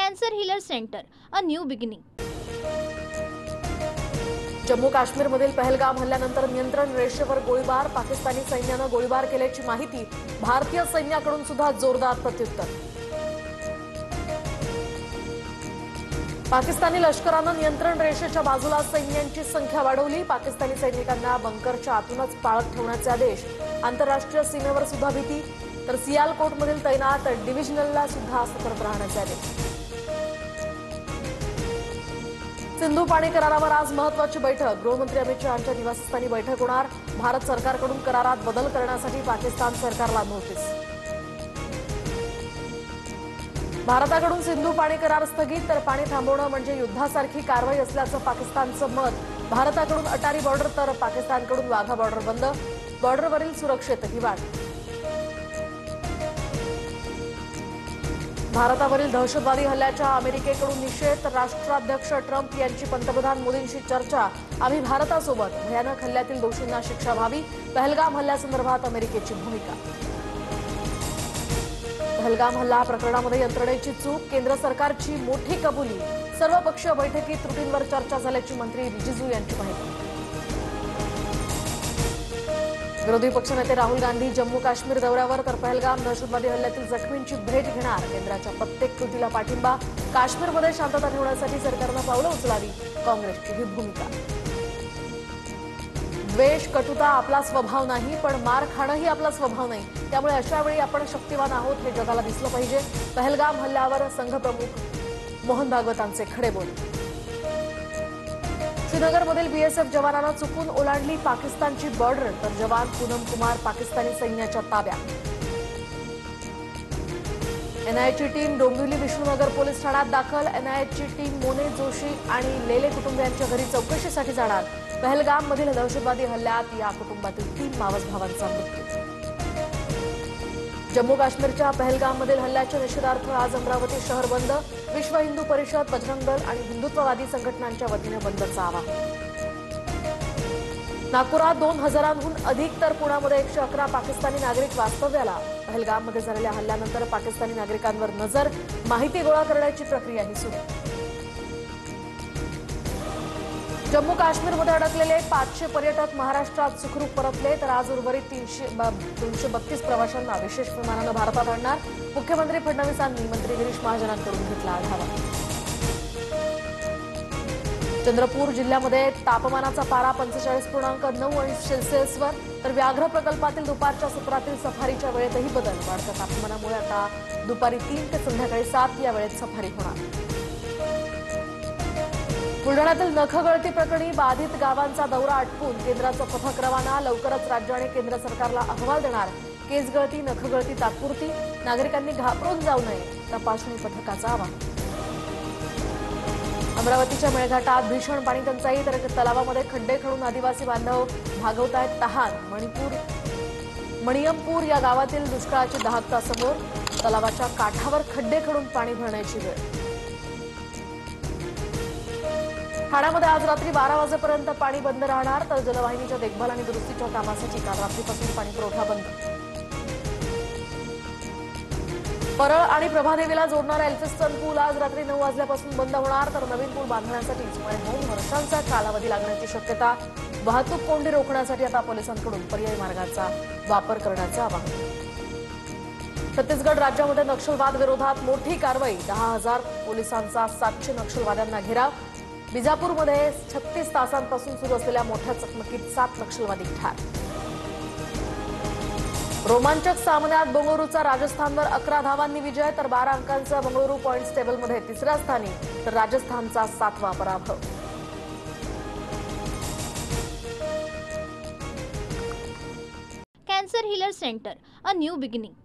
Cancer Healer Center, a new beginning. Jammu काश्मीरमधील पहलगाम हल्ल्यानंतर नियंत्रण रेषेवर गोळीबार, पाकिस्तानी सैन्यानं गोळीबार केल्याची माहिती, भारतीय सैन्याकडून सुद्धा जोरदार प्रत्युत्तर. पाकिस्तानी लष्करानं नियंत्रण रेषेच्या बाजूला सैन्यांची संख्या वाढवली. पाकिस्तानी सैनिकांना बंकरच्या आतूनच पाळत ठेवण्याचे आदेश. आंतरराष्ट्रीय सीमेवर सुद्धा भीती, तर सियालकोटमधील तैनात डिव्हिजनलला सुद्धा सतर्क राहण्याचे आदेश. सिंधू पाणी करारावर आज महत्वाची बैठक. गृहमंत्री अमित शहा यांच्या निवासस्थानी बैठक होणार. भारत सरकारकडून करारात बदल करण्यासाठी पाकिस्तान सरकारला नोटीस. भारताकडून सिंधू पाणी करार स्थगित, तर पाणी थांबवणं म्हणजे युद्धासारखी कारवाई असल्याचं पाकिस्तानचं मत. भारताकडून अटारी बॉर्डर तर पाकिस्तानकडून वाघा बॉर्डर बंद. बॉर्डरवरील सुरक्षेतही वाढ. भारतावरील दहशतवादी हल्ल्याच्या अमेरिकेकडून निषेध. राष्ट्राध्यक्ष ट्रम्प यांची पंतप्रधान मोदींशी चर्चा. आम्ही भारतासोबत. भयानक हल्ल्यातील दोषींना शिक्षा व्हावी. पहलगाम हल्ल्यासंदर्भात अमेरिकेची भूमिका. पहलगाम हल्ला प्रकरणामध्ये यंत्रणेची चूक, केंद्र सरकारची मोठी कबुली. सर्वपक्षीय बैठकीत त्रुटींवर चर्चा झाल्याची मंत्री रिजिजू यांची माहिती. विरोधी पक्षनेते राहुल गांधी जम्मू काश्मीर दौऱ्यावर, तर पहलगाम दहशतवादी हल्ल्यातील जखमींची भेट घेणार. केंद्राच्या प्रत्येक कृतीला पाठिंबा. काश्मीरमध्ये शांतता ठेवण्यासाठी सरकारनं पावलं उचलावी, काँग्रेसची ही भूमिका. द्वेष, कटुता आपला स्वभाव नाही, पण मार खाणंही आपला स्वभाव नाही. त्यामुळे अशा वेळी आपण शक्तिवान आहोत हे जगाला दिसलं पाहिजे. पहलगाम हल्ल्यावर संघप्रमुख मोहन भागवतांचे खडे बोल. श्रीनगरमधील बीएसएफ जवानांना चुकून ओलांडली पाकिस्तानची बॉर्डर, तर जवान पूनम कुमार पाकिस्तानी सैन्याच्या ताब्यात. एनआयएची टीम डोंबिवली विष्णुनगर पोलीस ठाण्यात दाखल. एनआयएची टीम मोने जोशी आणि लेले कुटुंबियांच्या घरी चौकशीसाठी जाणार. पहलगाममधील दहशतवादी हल्ल्यात या कुटुंबातील 3 मावस भावांचा मृत्यू. जम्मू काश्मीरच्या पहलगाममधील हल्ल्याच्या निषेधार्थ आज अमरावती शहर बंद. विश्व हिंदू परिषद, बजरंग दल आणि हिंदुत्ववादी संघटनांच्या वतीने बंदचं आवाहन. नागपुरात 2000हून अधिक, तर पुण्यामध्ये 111 पाकिस्तानी नागरिक वास्तव्याला. पहलगाममध्ये झालेल्या हल्ल्यानंतर पाकिस्तानी नागरिकांवर नजर, माहिती गोळा करण्याची प्रक्रियाही सुरू. जम्मू काश्मीरमध्ये अडकलेले 500 पर्यटक महाराष्ट्रात सुखरूप परतले, तर आज उर्वरित 232 प्रवाशांना विशेष विमानानं भारतात आणणार. मुख्यमंत्री फडणवीसांनी मंत्री गिरीश महाजनांकडून घेतला आढावा. चंद्रपूर जिल्ह्यामध्ये तापमानाचा पारा 45.9 अंश सेल्सिअसवर, तर व्याघ्र प्रकल्पातील दुपारच्या सत्रातील सफारीच्या वेळेतही बदल. वाढत्या तापमानामुळे आता दुपारी 3 ते संध्याकाळी 7 या वेळेत सफारी होणार. बुलढाण्यातील नखगळती प्रकरणी बाधित गावांचा दौरा आटपून केंद्राचं पथक रवाना. लवकरच राज्य आणि केंद्र सरकारला अहवाल देणार. केस गळती, नखगळती तात्पुरती. नागरिकांनी घाबरून जाऊ नये, तपासणी पथकाचं आवाहन. अमरावतीच्या मेळघाटात भीषण पाणी टंचाई, तर तलावामध्ये खड्डे खणून आदिवासी बांधव भागवतायत तहान. मणियमपूर या गावातील दुष्काळाची दाहकता समोर. तलावाच्या काठावर खड्डे खणून पाणी भरण्याची वेळ. ठाण्यामध्ये आज रात्री 12 वाजेपर्यंत पाणी बंद राहणार, तर जलवाहिनीच्या देखभाल आणि दुरुस्तीच्या कामासाठी काल रात्रीपासून पाणी पुरवठा बंद. परळ आणि प्रभादेवीला जोडणारा एल्फिस्टन पूल आज रात्री 9 वाजल्यापासून बंद होणार, तर नवीन पूल बांधण्यासाठी सुमारे 2 वर्षांचा कालावधी लागण्याची शक्यता. वाहतूक कोंडी रोखण्यासाठी आता पोलिसांकडून पर्यायी मार्गाचा वापर करण्याचं आवाहन. छत्तीसगड राज्यामध्ये नक्षलवाद विरोधात मोठी कारवाई. 10,000 पोलिसांचा 700 नक्षलवाद्यांना घेराव. बिजापूरमध्ये 36 तासांपासून सुरू असलेल्या मोठ्या चकमकीत 7 नक्षलवादी ठार. रोमांचक सामन्यात बंगळुरूचा राजस्थानवर 11 धावांनी विजय, तर 12 अंकांचा बंगळुरू पॉइंट्स टेबलमध्ये 3ऱ्या स्थानी, तर राजस्थानचा 7वा पराभव. Cancer Healer Center, a new beginning.